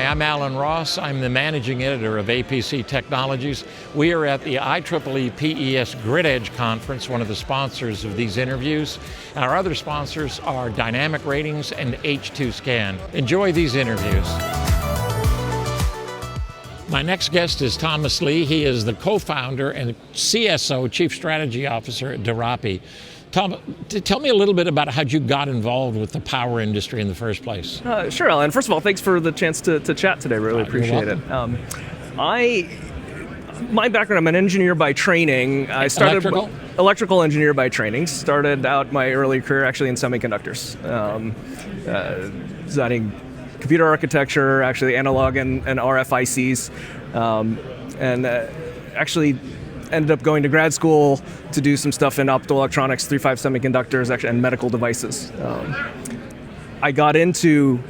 Hi, I'm Alan Ross. I'm the managing editor of APC Technologies. We are at the IEEE PES Grid Edge Conference, one of the sponsors of these interviews. And our other sponsors are Dynamic Ratings and H2 Scan. Enjoy these interviews. My next guest is Thomas Lee. He is the co-founder and CSO, Chief Strategy Officer at Derapi. Tom, tell me a little bit about how you got involved with the power industry in the first place. Sure, Alan. First of all, thanks for the chance to chat today. Really appreciate it. My background, I'm an engineer by training. I started electrical engineer by training. Started out my early career actually in semiconductors, designing computer architecture, actually analog and RFICs, and actually ended up going to grad school to do some stuff in optoelectronics, 3.5 semiconductors, actually, and medical devices. I got into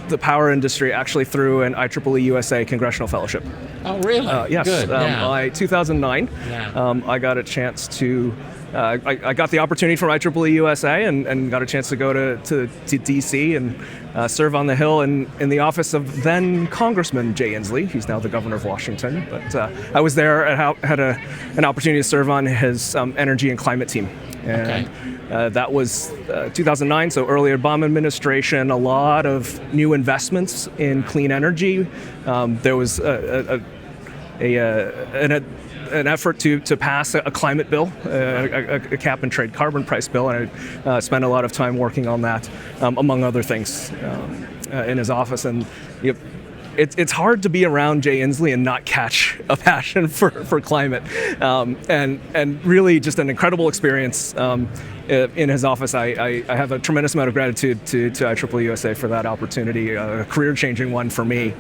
the power industry actually through an IEEE USA Congressional Fellowship. Oh, really? Yes. Good. By 2009, I got a chance to. I got the opportunity from IEEE USA and got a chance to go to DC and serve on the Hill in the office of then Congressman Jay Inslee. He's now the governor of Washington. But I was there and had an opportunity to serve on his energy and climate team. And that was 2009, so early Obama administration, a lot of new investments in clean energy. There was an effort to pass a climate bill, a cap and trade carbon price bill, and I spent a lot of time working on that, among other things, in his office. And it's hard to be around Jay Inslee and not catch a passion for climate, and really just an incredible experience in his office. I have a tremendous amount of gratitude to IEEE USA for that opportunity, a career-changing one for me.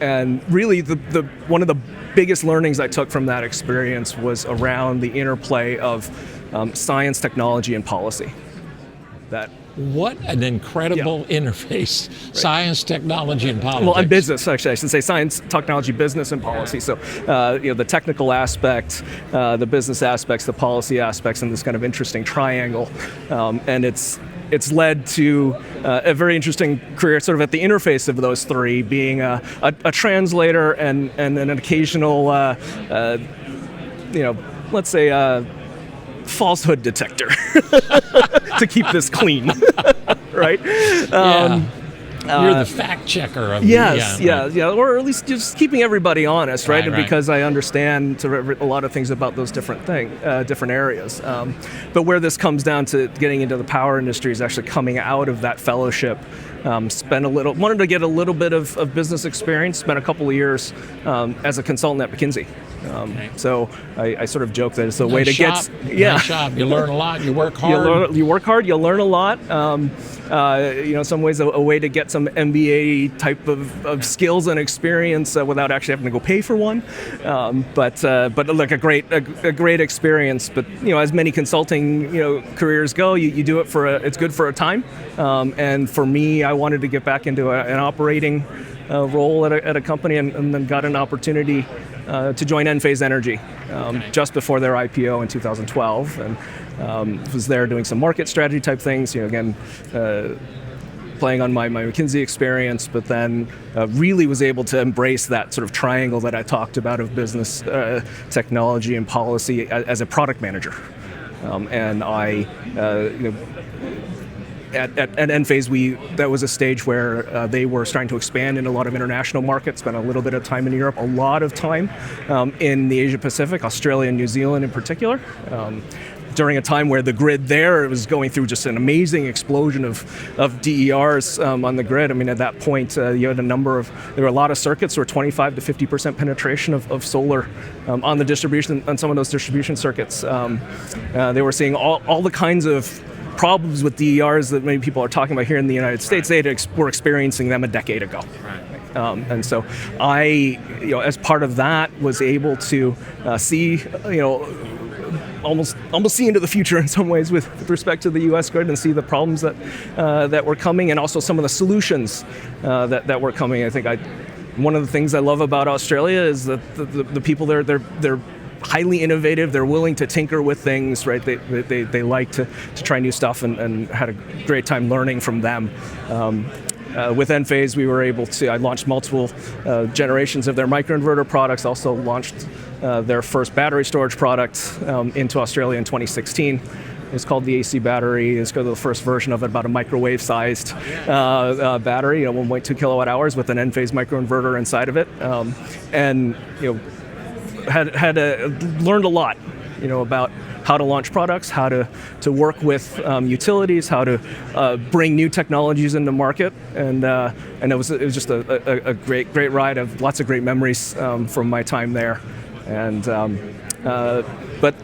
And really, the one of the biggest learnings I took from that experience was around the interplay of science, technology, and policy. What an incredible interface, right. Science, technology, and politics. Well, and business, actually, I should say science, technology, business, and policy. So, the technical aspect, the business aspects, the policy aspects, and this kind of interesting triangle. And it's led to a very interesting career sort of at the interface of those three, being a translator and an occasional, let's say, falsehood detector to keep this clean, right? You're the fact checker of or at least just keeping everybody honest, right? And right. Because I understand a lot of things about those different areas. But where this comes down to getting into the power industry is actually coming out of that fellowship. Wanted to get a little bit of business experience, spent a couple of years as a consultant at McKinsey. So I sort of joke that it's a way to get... Nice job. You learn a lot, you work hard. You work hard, you learn a lot. In some ways a way to get some MBA type of skills and experience without actually having to go pay for one. But like a great experience. But as many consulting careers go, you do it it's good for a time. And for me, I wanted to get back into an operating role at a company, and then got an opportunity to join Enphase Energy just before their IPO in 2012, and was there doing some market strategy type things. Again, playing on my McKinsey experience, but then really was able to embrace that sort of triangle that I talked about of business, technology, and policy as a product manager. And I, at Enphase, that was a stage where they were starting to expand in a lot of international markets, spent a little bit of time in Europe, a lot of time in the Asia Pacific, Australia and New Zealand in particular. During a time where the grid there was going through just an amazing explosion of DERs on the grid. I mean, at that point, you had there were a lot of circuits where 25 to 50% penetration of solar on the distribution, on some of those distribution circuits. They were seeing all the kinds of problems with DERs that many people are talking about here in the United States. They were experiencing them a decade ago. And so I, as part of that, was able to see, almost see into the future in some ways with respect to the U.S. grid, and see the problems that were coming, and also some of the solutions that were coming. I think one of the things I love about Australia is that the people there, they're highly innovative. They're willing to tinker with things, right? They like to try new stuff, and had a great time learning from them. with Enphase, I launched multiple generations of their microinverter products, also launched their first battery storage product into Australia in 2016. It's called the AC battery. It's got the first version of it, about a microwave-sized battery, 1.2 kilowatt hours with an Enphase microinverter inside of it, and had learned a lot, about how to launch products, how to work with utilities, how to bring new technologies into market, and it was just a great ride. I have lots of great memories from my time there, and. But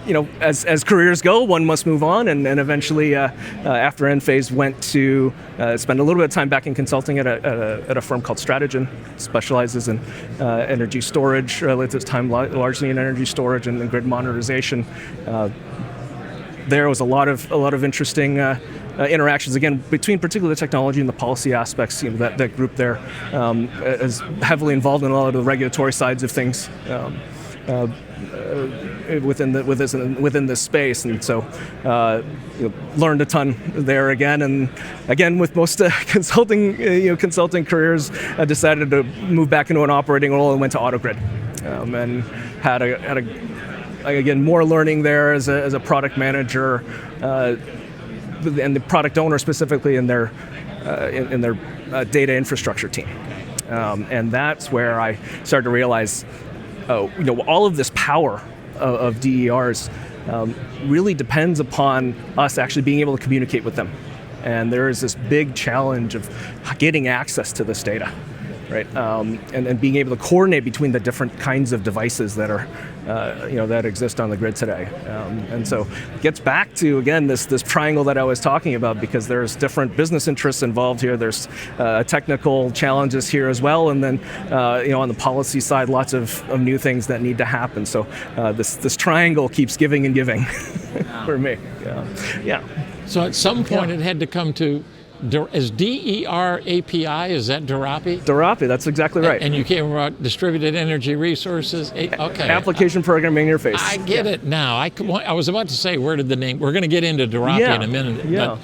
as careers go, one must move on, and eventually, after Enphase, went to spend a little bit of time back in consulting at a firm called Stratagen, specializes in energy storage. At this time, largely in energy storage and grid modernization. There was a lot of interesting interactions, again, between particularly the technology and the policy aspects. That group there is heavily involved in a lot of the regulatory sides of things. Within this space, and so learned a ton there again. And again, with most consulting careers, I decided to move back into an operating role and went to AutoGrid, and had again more learning there as a product manager and the product owner specifically in their data infrastructure team, and that's where I started to realize. All of this power of DERs really depends upon us actually being able to communicate with them. And there is this big challenge of getting access to this data, right? And being able to coordinate between the different kinds of devices that are, that exist on the grid today. And so it gets back to, again, this triangle that I was talking about, because there's different business interests involved here. There's technical challenges here as well. And then, on the policy side, lots of new things that need to happen. So this triangle keeps giving and giving for me. Yeah. So at some point it had to come to, is DER API, is that Derapi? Derapi, that's exactly right. And you came about distributed energy resources? Okay. Application programming interface. I get it now. I was about to say, where did the name, we're going to get into Derapi in a minute, but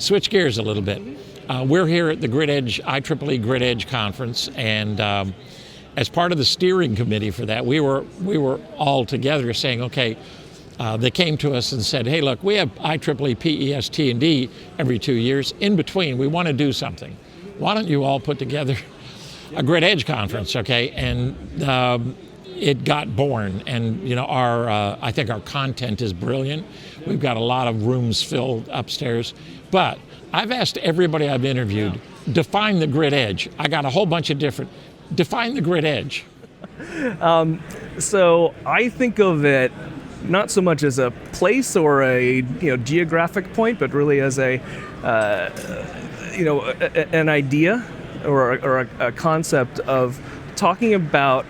switch gears a little bit. We're here at the IEEE Grid Edge Conference, and as part of the steering committee for that, we were all together saying, okay, they came to us and said, hey, look, we have IEEE PES-T&D every 2 years. In between, we want to do something. Why don't you all put together a Grid Edge conference, okay? And it got born. And, I think our content is brilliant. We've got a lot of rooms filled upstairs. But I've asked everybody I've interviewed, define the Grid Edge. I got a whole bunch of define the Grid Edge. So I think of it not so much as a place or a geographic point, but really as an idea or a concept of talking about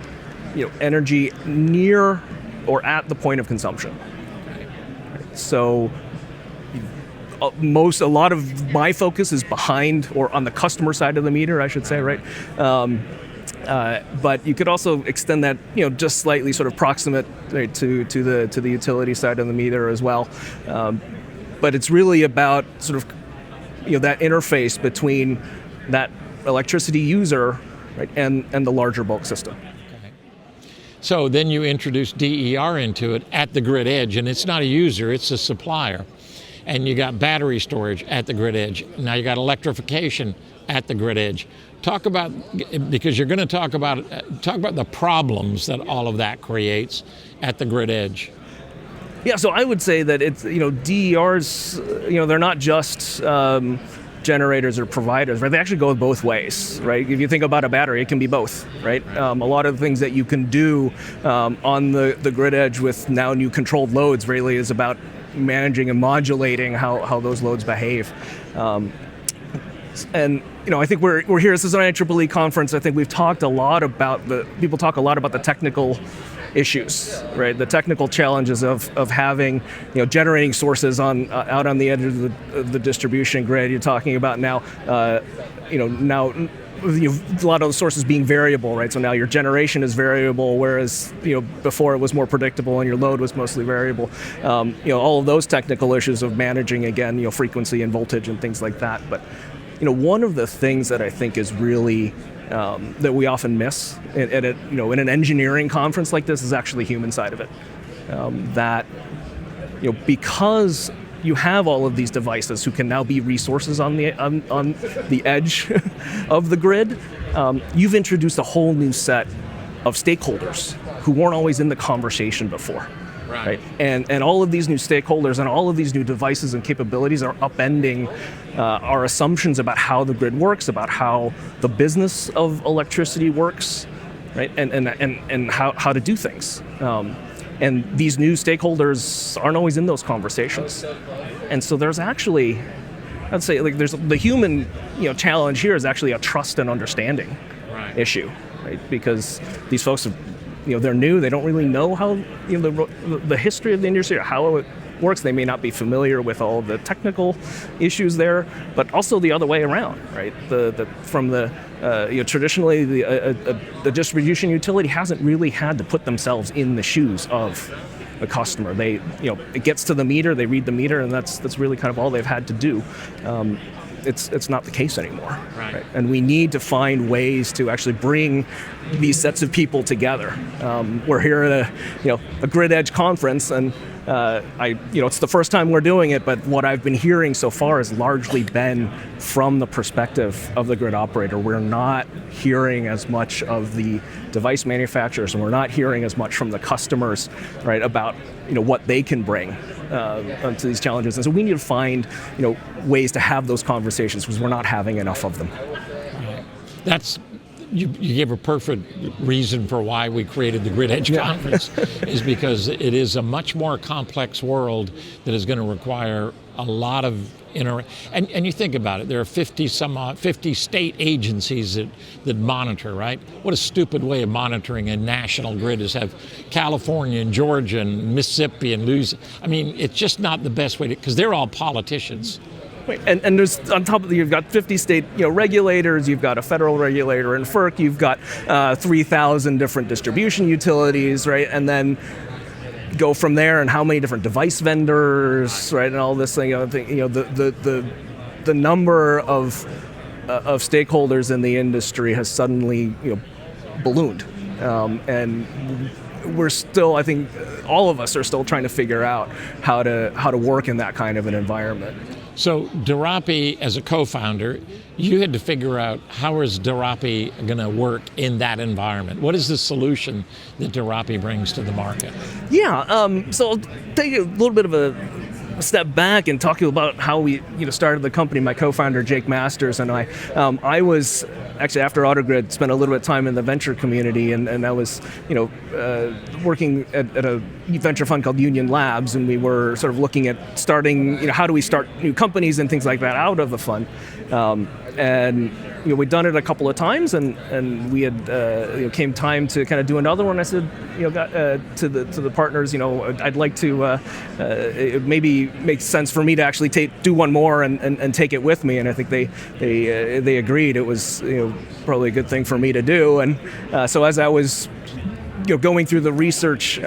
energy near or at the point of consumption. So a lot of my focus is behind or on the customer side of the meter, I should say, right? But you could also extend that, just slightly sort of proximate, right, to the utility side of the meter as well. But it's really about sort of, that interface between that electricity user, right, and the larger bulk system. Okay. So then you introduce DER into it at the grid edge, and it's not a user, it's a supplier. And you got battery storage at the grid edge. Now you got electrification at the grid edge. Talk about, because you're going to talk about the problems that all of that creates at the grid edge. Yeah, so I would say that it's, DERs, they're not just generators or providers, right? They actually go both ways, right? If you think about a battery, it can be both, right? A lot of the things that you can do on the grid edge with now new controlled loads really is about managing and modulating how those loads behave. And I think we're here. This is an IEEE conference. I think we've talked a lot about people talk a lot about the technical issues, right? The technical challenges of having generating sources out on the edge of the distribution grid. You're talking about now a lot of the sources being variable, right? So now your generation is variable, whereas before it was more predictable and your load was mostly variable. All of those technical issues of managing, again, frequency and voltage and things like that. But one of the things that I think is really that we often miss in an engineering conference like this is actually the human side of it. That because you have all of these devices who can now be resources on the edge of the grid, you've introduced a whole new set of stakeholders who weren't always in the conversation before. Right. And all of these new stakeholders and all of these new devices and capabilities are upending our assumptions about how the grid works, about how the business of electricity works, right? And how to do things. And these new stakeholders aren't always in those conversations. And so there's actually, I'd say, like, there's the human challenge here is actually a trust and understanding issue, right? Because these folks have, they're new. They don't really know how the history of the industry or how it works. They may not be familiar with all the technical issues there, but also the other way around, right? Traditionally the distribution utility hasn't really had to put themselves in the shoes of the customer. They, it gets to the meter, they read the meter, and that's really kind of all they've had to do. It's not the case anymore. Right? And we need to find ways to actually bring these sets of people together. We're here at a Grid Edge conference, and it's the first time we're doing it, but what I've been hearing so far has largely been from the perspective of the grid operator. We're not hearing as much of the device manufacturers, and we're not hearing as much from the customers, right, about what they can bring to these challenges. And so we need to find ways to have those conversations because we're not having enough of them. You gave a perfect reason for why we created the Grid Edge Conference, is because it is a much more complex world that is going to require a lot of and you think about it, there are 50 state agencies that monitor, right? What a stupid way of monitoring a national grid is have California and Georgia and Mississippi and Louisiana. I mean, it's just not the best way because they're all politicians. And there's, on top of that, you've got 50 state regulators, you've got a federal regulator in FERC, you've got 3,000 different distribution utilities, right? And then go from there, and how many different device vendors, right? And all this thing, the number of stakeholders in the industry has suddenly ballooned, and we're still, I think, all of us are still trying to figure out how to work in that kind of an environment. So Derapi, as a co-founder, you had to figure out how is Derapi going to work in that environment? What is the solution that Derapi brings to the market? Yeah, so I'll take a little bit of a step back and talk about how we started the company. My co-founder, Jake Masters, and I was actually, after AutoGrid, spent a little bit of time in the venture community, and I was working at a venture fund called Union Labs, and we were sort of looking at starting, how do we start new companies and things like that out of the fund. And we'd done it a couple of times, and we had came time to kind of do another one. I said, to the partners, I'd like to it maybe makes sense for me to actually do one more and take it with me. And I think they agreed. It was probably a good thing for me to do. And so as I was going through the research,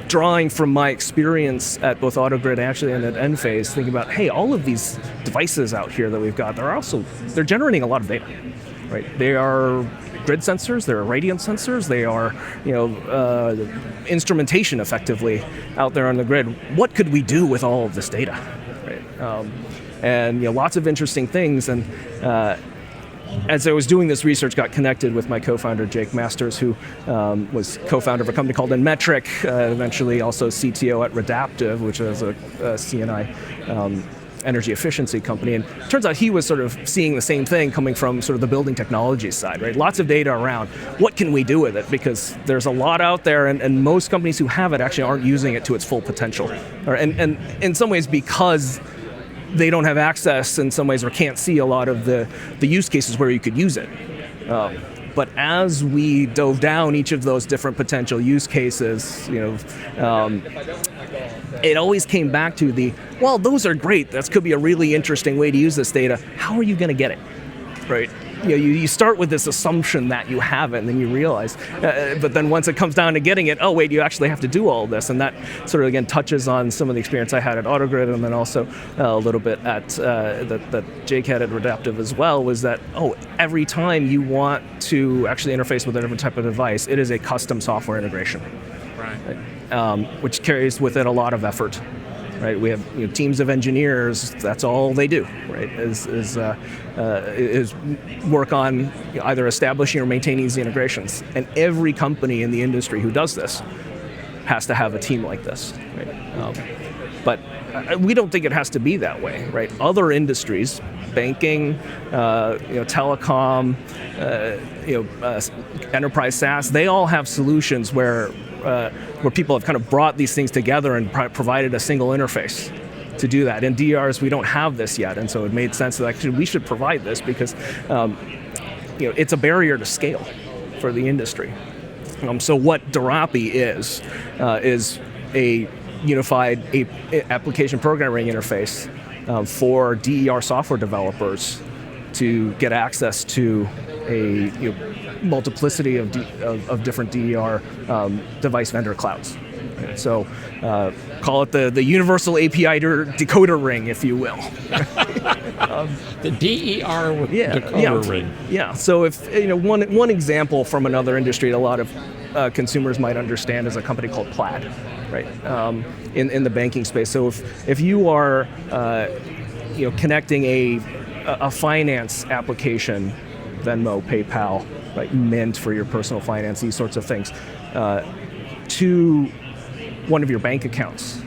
drawing from my experience at both AutoGrid actually and at Enphase, thinking about, hey, all of these devices out here that we've got, they're generating a lot of data, right? They are grid sensors, they're radiant sensors, they are instrumentation effectively out there on the grid. What could we do with all of this data, right? And lots of interesting things. And as I was doing this research, got connected with my co-founder, Jake Masters, who was co-founder of a company called Enmetric, eventually also CTO at Redaptive, which is a CNI energy efficiency company. And it turns out he was sort of seeing the same thing coming from sort of the building technology side, right? Lots of data around. What can we do with it? Because there's a lot out there, and most companies who have it actually aren't using it to its full potential. And in some ways, because they don't have access in some ways or can't see a lot of the use cases where you could use it. But as we dove down each of those different potential use cases, it always came back to those are great. That could be a really interesting way to use this data. How are you going to get it, right? you start with this assumption that you have it, and then you realize, but then once it comes down to getting it, oh wait, you actually have to do all this, and that sort of again touches on some of the experience I had at AutoGrid, and then also a little bit at that Jake had at Adaptive as well, was that every time you want to actually interface with a different type of device, it is a custom software integration, right? Which carries with it a lot of effort. Right, we have teams of engineers. That's all they do. Right, is work on either establishing or maintaining these integrations. And every company in the industry who does this has to have a team like this. Right? But we don't think it has to be that way. Right, other industries, banking, telecom, enterprise SaaS, they all have solutions where people have kind of brought these things together and provided a single interface to do that. In DERs, we don't have this yet, and so it made sense that actually we should provide this because it's a barrier to scale for the industry. So what Derapi is a unified application programming interface for DER software developers to get access to a multiplicity of different DER device vendor clouds. Right? So call it the universal API decoder ring, if you will. The DER with decoder ring. Yeah. So if one example from another industry, a lot of consumers might understand, is a company called Plaid, right? In the banking space. So if you are connecting a finance application, Venmo, PayPal, right, Mint for your personal finance, these sorts of things, to one of your bank accounts.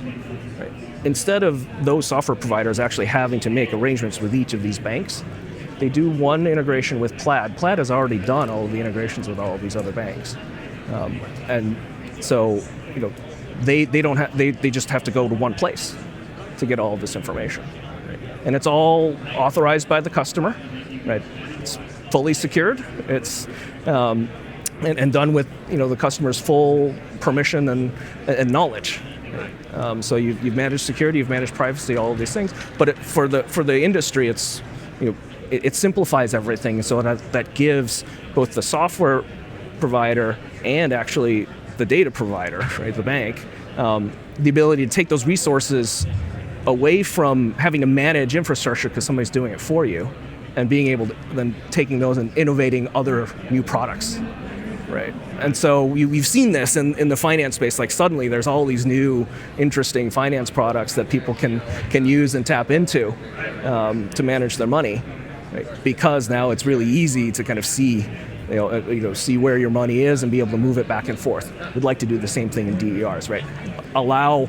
Right? Instead of those software providers actually having to make arrangements with each of these banks, they do one integration with Plaid. Plaid has already done all of the integrations with all of these other banks, and so they don't have they just have to go to one place to get all of this information, right? And it's all authorized by the customer, right? It's fully secured. It's and done with the customer's full permission and knowledge. So you've managed security, you've managed privacy, all of these things. But for the industry, it's it simplifies everything. So that gives both the software provider and actually the data provider, right, the bank, the ability to take those resources away from having to manage infrastructure because somebody's doing it for you, and being able to then taking those and innovating other new products, right? And so you've seen this in the finance space. Like suddenly there's all these new interesting finance products that people can use and tap into to manage their money, right? Because now it's really easy to kind of see see where your money is and be able to move it back and forth. We'd like to do the same thing in DERs, right? Allow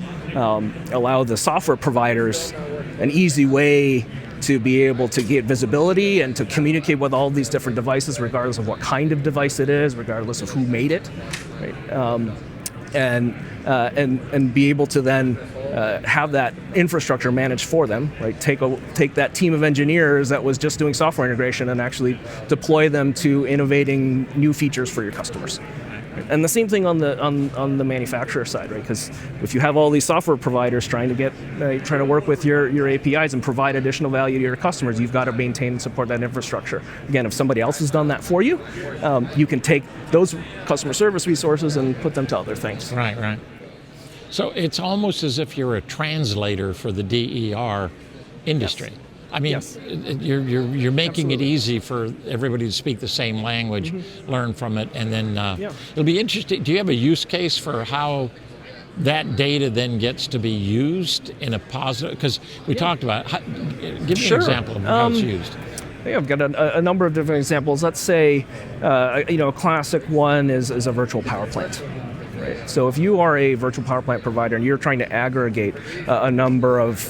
the software providers an easy way to be able to get visibility and to communicate with all these different devices, regardless of what kind of device it is, regardless of who made it, right? And be able to then have that infrastructure managed for them, right? Take that team of engineers that was just doing software integration and actually deploy them to innovating new features for your customers. And the same thing on the manufacturer side, right? Because if you have all these software providers trying to work with your APIs and provide additional value to your customers, you've got to maintain and support that infrastructure. Again, if somebody else has done that for you, you can take those customer service resources and put them to other things. Right. So it's almost as if you're a translator for the DER industry. Yes. I mean, yes. You're making Absolutely. It easy for everybody to speak the same language, learn from it, and then it'll be interesting. Do you have a use case for how that data then gets to be used in a positive? Because we talked about it. Give me an example of how it's used. I've got a number of different examples. Let's say, a classic one is a virtual power plant. Right. So if you are a virtual power plant provider and you're trying to aggregate a number of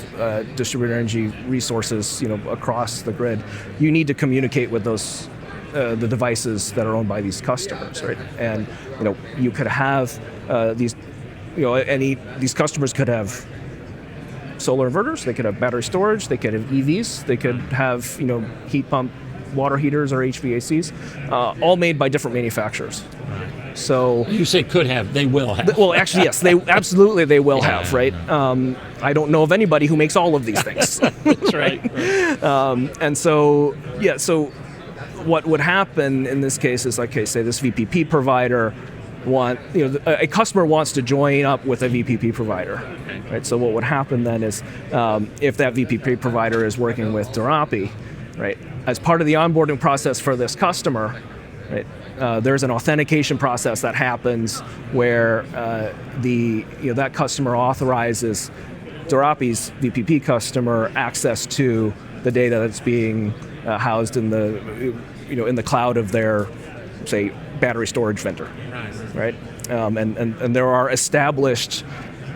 distributed energy resources, across the grid, you need to communicate with those the devices that are owned by these customers, right? And you could have these customers could have solar inverters, they could have battery storage, they could have EVs, they could have heat pump water heaters or HVACs, all made by different manufacturers. So you say could have, they will have. Well, actually, yes, they will have, right? I don't know of anybody who makes all of these things. That's right. And so what would happen in this case is, like, okay, say this VPP provider a customer wants to join up with a VPP provider, right? So what would happen then is, if that VPP provider is working with Derapi, right, as part of the onboarding process for this customer, right, there's an authentication process that happens where that customer authorizes Derapi's VPP customer access to the data that's being housed in the cloud of their, say, battery storage vendor, right? And there are established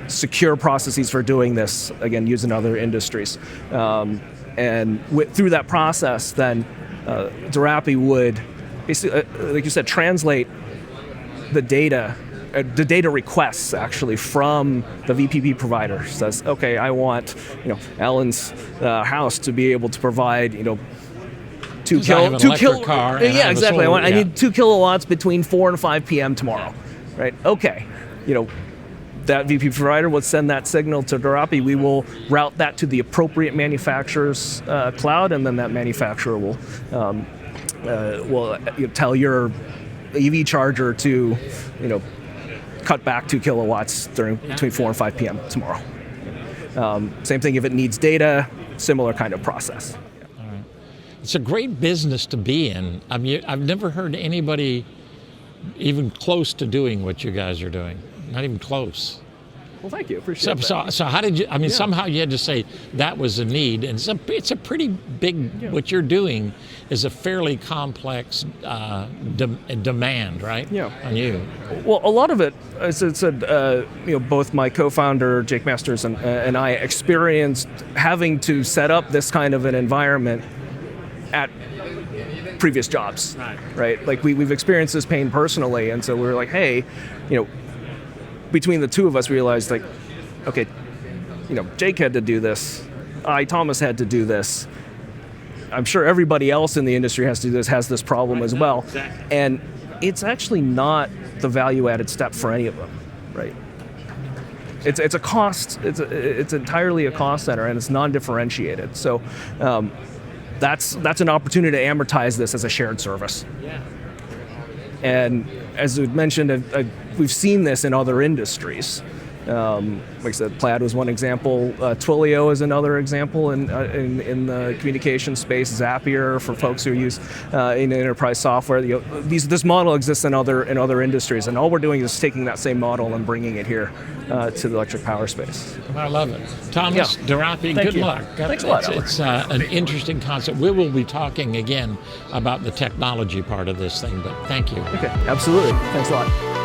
secure processes for doing this, again, used in other industries. Through that process, then Derapi would basically, like you said, translate the data requests actually from the VPP provider. Says, okay, I want Alan's house to be able to provide 2 car. Yeah, exactly. I need 2 kilowatts between 4 and 5 p.m. tomorrow, right? Okay, that VPP provider would send that signal to Derapi. We will route that to the appropriate manufacturer's cloud, and then that manufacturer will tell your EV charger to cut back 2 kilowatts between 4 and 5 p.m. tomorrow. Same thing if it needs data, similar kind of process. It's a great business to be in. I mean, I've never heard anybody even close to doing what you guys are doing. Not even close. Well, thank you. Appreciate that. So how did you? I mean, somehow you had to say that was a need, and it's a pretty big. Yeah. What you're doing is a fairly complex demand, right? Yeah. On you. Well, a lot of it, as I said, both my co-founder Jake Masters and I experienced having to set up this kind of an environment at previous jobs, right? Like we've experienced this pain personally, and so we were like, hey, between the two of us, realized, like, okay, Jake had to do this, Thomas had to do this. I'm sure everybody else in the industry has this problem as well, and it's actually not the value-added step for any of them, right? It's a cost. It's entirely a cost center, and it's non-differentiated. So. That's an opportunity to amortize this as a shared service. Yeah. And as we mentioned, we've seen this in other industries. Like I said, Plaid was one example. Twilio is another example in the communication space. Zapier for folks who use in enterprise software. This model exists in other industries, and all we're doing is taking that same model and bringing it here to the electric power space. I love it, Thomas. Derapi. Good luck. Thanks a lot. It's an interesting concept. We will be talking again about the technology part of this thing, but thank you. Okay, absolutely. Thanks a lot.